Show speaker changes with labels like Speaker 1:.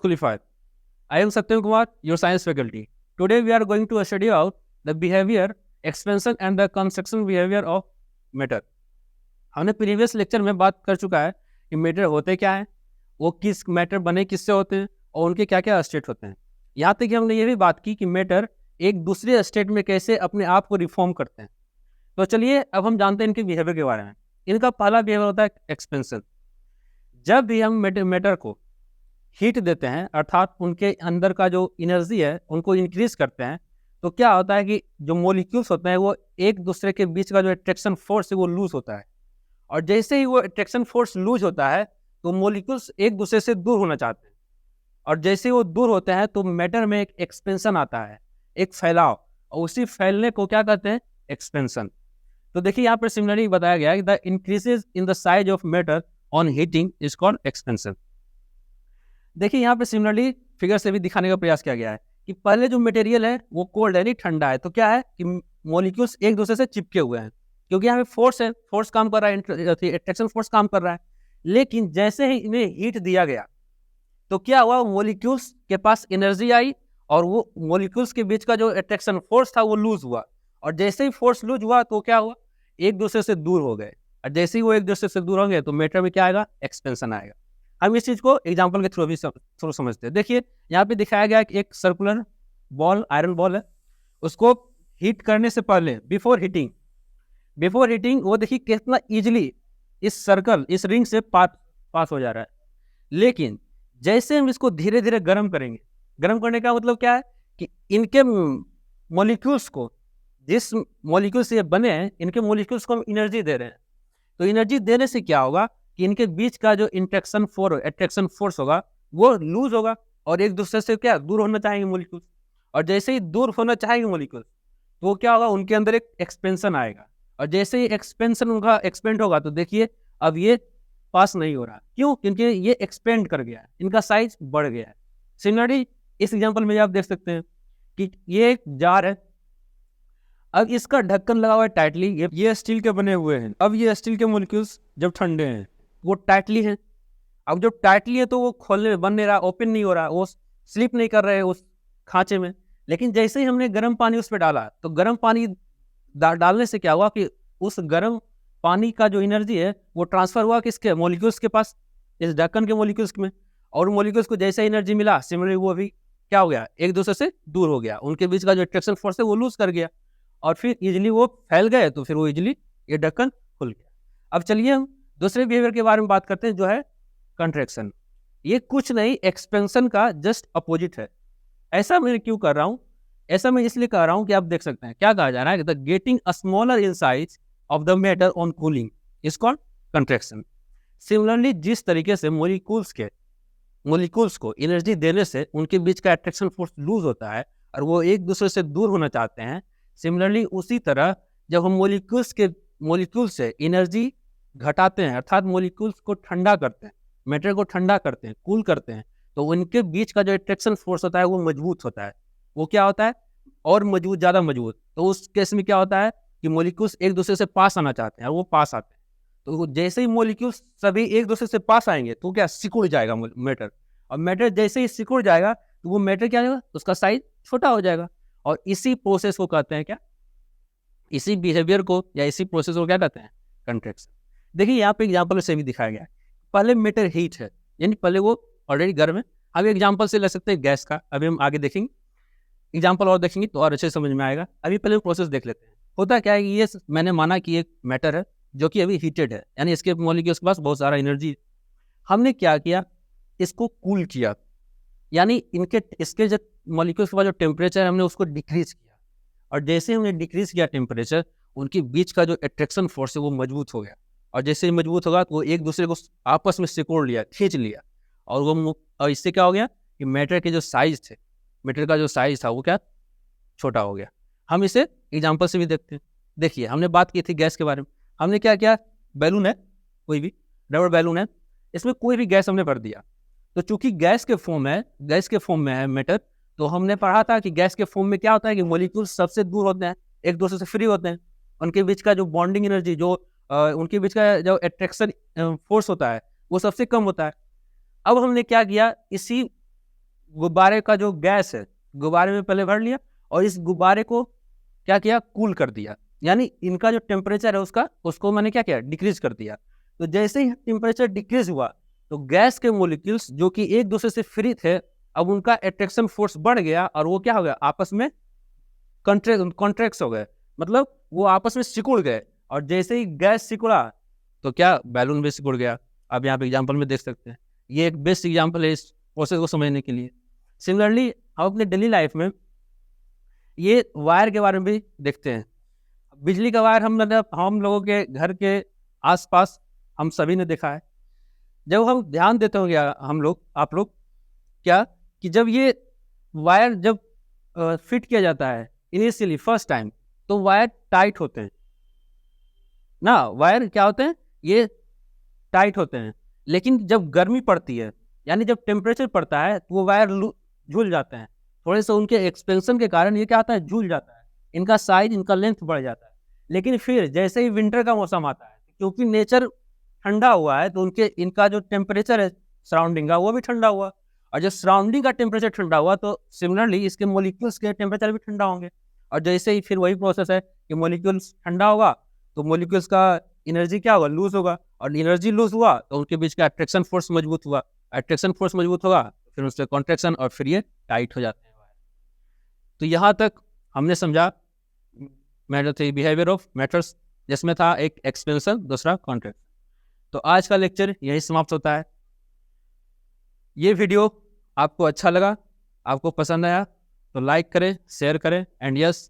Speaker 1: qualified. I am Satyam Kumar, your science faculty. Today we are going to study out the behavior, expansion and the construction behavior of matter. हमने previous lecture में बात कर चुका है कि matter होते क्या है, वो किस मैटर बने किससे होते हैं और उनके क्या क्या स्टेट होते हैं। यहाँ तक कि हमने ये भी बात की कि मैटर एक दूसरे स्टेट में कैसे अपने आप को रिफॉर्म करते हैं। तो चलिए अब हम जानते हैं इनके बिहेवियर के बारे में। इनका पहला बिहेवियर होता है एक्सपेंशन। जब भी हम मैटर को हीट देते हैं अर्थात उनके अंदर का जो एनर्जी है उनको इंक्रीज करते हैं, तो क्या होता है कि जो मॉलिक्यूल्स होते हैं वो एक दूसरे के बीच का जो अट्रैक्शन फोर्स है वो लूज होता है। और जैसे ही वो अट्रैक्शन फोर्स लूज होता है तो मॉलिक्यूल्स एक दूसरे से दूर होना चाहते हैं, और जैसे ही वो दूर होते हैं तो मैटर में एक एक्सपेंशन आता है, एक फैलाव, और उसी फैलने को क्या कहते हैं, एक्सपेंशन। तो देखिए यहाँ पर सिमिलरली बताया गया है कि the increases in the size of matter on heating is called expansion. देखिए यहाँ पे सिमिलरली फिगर से भी दिखाने का प्रयास किया गया है कि पहले जो मटेरियल है वो कोल्ड है, नहीं ठंडा है, तो क्या है कि मॉलिक्यूल्स एक दूसरे से चिपके हुए हैं क्योंकि यहाँ पे फोर्स है, फोर्स काम कर रहा है, अट्रैक्शन फोर्स काम कर रहा है। लेकिन जैसे ही इन्हें हीट दिया गया तो क्या हुआ, मॉलिक्यूल्स के पास एनर्जी आई और वो मॉलिक्यूल्स के बीच का जो अट्रैक्शन फोर्स था वो लूज हुआ, और जैसे ही फोर्स लूज हुआ तो क्या हुआ, एक दूसरे से दूर हो गए, और जैसे ही वो एक दूसरे से दूर होंगे तो मैटर में क्या आएगा, एक्सपेंशन आएगा। हम इस चीज को एग्जांपल के थ्रू भी थ्रू समझते हैं। देखिए यहाँ पे दिखाया गया कि एक सर्कुलर बॉल, आयरन बॉल है, उसको हीट करने से पहले बिफोर हीटिंग वो देखिए कितना इजीली इस सर्कल, इस रिंग से पास हो जा रहा है। लेकिन जैसे हम इसको धीरे धीरे गर्म करेंगे, गर्म करने का मतलब क्या है कि इनके मॉलिक्यूल्स को, जिस मॉलिक्यूल से ये बने हैं, इनके मॉलिक्यूल्स को हम एनर्जी दे रहे हैं। तो एनर्जी देने से क्या होगा कि इनके बीच का जो अट्रैक्शन फोर्स होगा वो लूज होगा और एक दूसरे से क्या दूर होना चाहेंगे मॉलिक्यूल्स, और जैसे ही दूर होना चाहेंगे मॉलिक्यूल्स तो क्या होगा, उनके अंदर एक एक्सपेंशन आएगा, और जैसे ही एक्सपेंशन उनका एक्सपेंड होगा तो देखिए अब ये पास नहीं हो रहा। क्यों? क्योंकि ये एक्सपेंड कर गया है, इनका साइज बढ़ गया है। सिमिलरली इस एग्जांपल में आप देख सकते हैं कि ये एक जार है, अब इसका ढक्कन लगा हुआ है टाइटली, ये स्टील के बने हुए हैं। अब ये स्टील के मॉलिक्यूल्स जब ठंडे हैं वो टाइटली हैं, अब जब टाइटली है तो वो खोलने में बन नहीं रहा, ओपन नहीं हो रहा, वो स्लिप नहीं कर रहे उस खांचे में। लेकिन जैसे ही हमने गर्म पानी उस पर डाला तो गर्म पानी डालने से क्या हुआ कि उस गर्म पानी का जो एनर्जी है वो ट्रांसफर हुआ किसके, मॉलिक्यूल्स के पास, इस ढक्कन के मॉलिक्यूल्स में। और मॉलिक्यूल्स को जैसे एनर्जी मिला, सिमिलरली वो भी क्या हो गया, एक दूसरे से दूर हो गया, उनके बीच का जो अट्रैक्शन फोर्स है वो लूज कर गया, और फिर इजिली वो फैल गए, तो फिर वो इजिली ये ढक्कन खुल गया। अब चलिए हम दूसरे बिहेवियर के बारे में बात करते हैं जो है कंट्रैक्शन। ये कुछ नहीं, एक्सपेंशन का जस्ट अपोजिट है। ऐसा मैं क्यों कर रहा हूँ, ऐसा मैं इसलिए कर रहा हूँ कि आप देख सकते हैं क्या कहा जा रहा है, the getting a smaller in size of the matter on cooling is called contraction. Similarly जिस तरीके से मॉलिक्यूल्स को एनर्जी देने से उनके बीच का अट्रैक्शन फोर्स लूज होता है और वो एक दूसरे से दूर होना चाहते हैं, सिमिलरली उसी तरह जब हम मॉलिक्यूल से एनर्जी घटाते हैं अर्थात मॉलिक्यूल्स को ठंडा करते हैं, मैटर को ठंडा करते हैं, कूल करते हैं, तो उनके बीच का जो अट्रैक्शन फोर्स होता है वो मजबूत होता है। वो क्या होता है, और मजबूत, ज़्यादा मजबूत। तो उस केस में क्या होता है कि मॉलिक्यूल्स एक दूसरे से पास आना चाहते हैं और वो पास आते हैं। तो जैसे ही मॉलिक्यूल्स सभी एक दूसरे से पास आएंगे तो क्या, सिकुड़ जाएगा मैटर, और मैटर जैसे ही सिकुड़ जाएगा तो वो मैटर क्या होगा, उसका साइज छोटा हो जाएगा। और इसी प्रोसेस को कहते हैं क्या, इसी बिहेवियर को या इसी प्रोसेस को क्या कहते हैं, कंट्रैक्शन। देखिए यहाँ पे एग्जांपल से भी दिखाया गया है। पहले मैटर हीट है, यानी पहले वो ऑलरेडी गर्म है। अब एग्जांपल से ले सकते हैं गैस का, अभी हम आगे देखेंगे, एग्जांपल और देखेंगे तो और अच्छे समझ में आएगा। अभी पहले प्रोसेस देख लेते हैं। होता क्या है कि ये मैंने माना कि एक मैटर है जो कि अभी हीटेड है, यानी इसके मॉलिक्यूल्स के पास बहुत सारा एनर्जी। हमने क्या किया, इसको कूल किया, यानी इसके जो मॉलिक्यूल्स के पास जो टेम्परेचर है हमने उसको डिक्रीज किया, और जैसे हमने डिक्रीज किया टेम्परेचर, उनके बीच का जो अट्रैक्शन फोर्स है वो मजबूत हो गया, और जैसे ही मजबूत होगा तो वो एक दूसरे को आपस में सिकोड़ लिया, खींच लिया, और इससे क्या हो गया कि मैटर के जो साइज थे, मैटर का जो साइज था वो क्या, छोटा हो गया। हम इसे एग्जांपल से भी देखते हैं। देखिए हमने बात की थी गैस के बारे में, हमने क्या किया, बैलून है, कोई भी रबर बैलून है, इसमें कोई भी गैस हमने भर दिया, तो चूंकि गैस के फॉर्म में है मैटर, तो हमने पढ़ा था कि गैस के फॉर्म में क्या होता है कि मॉलिक्यूल्स सबसे दूर होते हैं, एक दूसरे से फ्री होते हैं, उनके बीच का जो बॉन्डिंग एनर्जी, जो उनके बीच का जो अट्रैक्शन फोर्स होता है वो सबसे कम होता है। अब हमने क्या किया, इसी गुब्बारे का जो गैस है गुब्बारे में पहले भर लिया और इस गुब्बारे को क्या किया, कूल कर दिया, यानी इनका जो टेम्परेचर है उसको मैंने क्या किया, डिक्रीज कर दिया। तो जैसे ही टेम्परेचर डिक्रीज हुआ तो गैस के मोलिक्यूल्स जो कि एक दूसरे से फ्री थे, अब उनका अट्रैक्शन फोर्स बढ़ गया और वो क्या हो गया, आपस में कॉन्ट्रैक्ट हो गए, मतलब वो आपस में सिकुड़ गए। और जैसे ही गैस सिकुड़ा तो क्या, बैलून भी सिकुड़ गया। आप यहाँ पे एग्जाम्पल में देख सकते हैं, ये एक बेस्ट एग्जाम्पल है इस प्रोसेस को समझने के लिए। सिमिलरली हम अपने डेली लाइफ में ये वायर के बारे में भी देखते हैं। बिजली का वायर हम लोगों के घर के आसपास हम सभी ने देखा है। जब हम ध्यान देते होंगे हम लोग, आप लोग, क्या कि जब ये वायर जब फिट किया जाता है इनिशियली फर्स्ट टाइम, तो वायर टाइट होते हैं ना, वायर क्या होते हैं, ये टाइट होते हैं। लेकिन जब गर्मी पड़ती है, यानी जब टेम्परेचर पड़ता है, तो वो वायर झूल जाते हैं। थोड़े से उनके एक्सपेंशन के कारण ये क्या होता है, झूल जाता है, इनका साइज, इनका लेंथ बढ़ जाता है। लेकिन फिर जैसे ही विंटर का मौसम आता है, क्योंकि नेचर ठंडा हुआ है, तो इनका जो टेम्परेचर है सराउंडिंग का वो भी ठंडा हुआ, और जब सराउंडिंग का टेम्परेचर ठंडा हुआ तो सिमिलरली इसके मोलिक्यूल्स के टेम्परेचर भी ठंडा होंगे। और जैसे ही फिर वही प्रोसेस है कि मोलिक्यूल्स ठंडा होगा तो मोलिक्यूल्स का एनर्जी क्या होगा, लूज होगा, और एनर्जी लूज हुआ तो उनके बीच का अट्रैक्शन फोर्स मजबूत हुआ, अट्रैक्शन फोर्स मजबूत होगा, फिर उससे कॉन्ट्रैक्शन, और फिर ये टाइट हो जाते हैं। तो यहाँ तक हमने समझा बिहेवियर ऑफ मैटर्स, जिसमें था एक एक्सपेंशन, दूसरा कॉन्ट्रैक्शन। तो आज का लेक्चर यही समाप्त होता है। ये वीडियो आपको अच्छा लगा, आपको पसंद आया तो लाइक करें, शेयर करें, एंड यस,